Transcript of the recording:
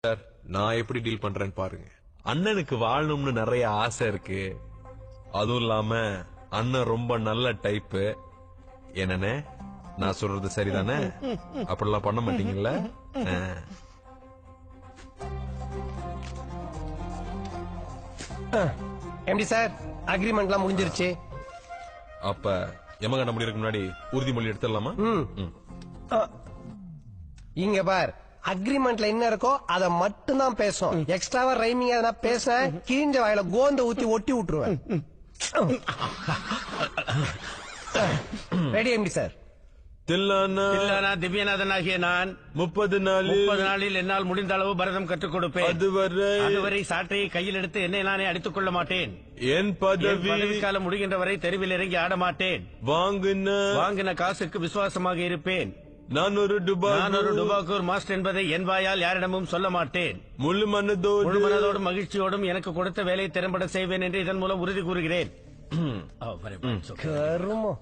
Sir நான் எப்படி deal பண்றேன்னு பாருங்க. அண்ணனுக்கு வாழணும்னு நிறைய ஆசை இருக்கு. அதுவும் இல்லாம அண்ணன் ரொம்ப நல்ல டைப்பு. என்னன்னு நான் சொல்றது சரிதானே? அப்படிலாம் பண்ண மாட்டீங்கல்ல? எப்படி சார் அக்ரிமெண்ட்லாம் முடிஞ்சிருச்சு. அப்ப யமகண்ட முடியறதுக்கு முன்னாடி உறுதிமொழி எடுத்துடலாமா? இங்க பார், அக்ரிமெண்ட்ல என்ன இருக்கோ அத மட்டும் தான் பேசும். எக்ஸ்ட்ராவா ரைமிங் எதனா பேச கிழிஞ்ச வாயில கோந்த ஊத்தி ஒட்டி விட்டுருவேன். Ready MD sir? தில்லானா திவ்யநாதனாகிய நான் 30 நாளில் என்னால் முடிந்த அளவு பரதம் கற்றுக் கொடுப்பேன். அதுவரை சாட்டையை கையில் எடுத்து என்னை நானே அடித்துக் கொள்ள மாட்டேன். என் பதவி காலம் முடிகின்ற வரை தெருவில் இறங்கி ஆட மாட்டேன். வாங்கின காசுக்கு விசுவாசமாக இருப்பேன். நான் ஒரு டுபாக்கூர் மாஸ்டர் என்பதை என் வாயால் யாரிடமும் சொல்ல மாட்டேன். முழு மனதோடும் மகிழ்ச்சியோடும் எனக்கு கொடுத்த வேலையை திறம்பட செய்வேன் என்று இதன் மூலம் உறுதி கூறுகிறேன். கருமம்.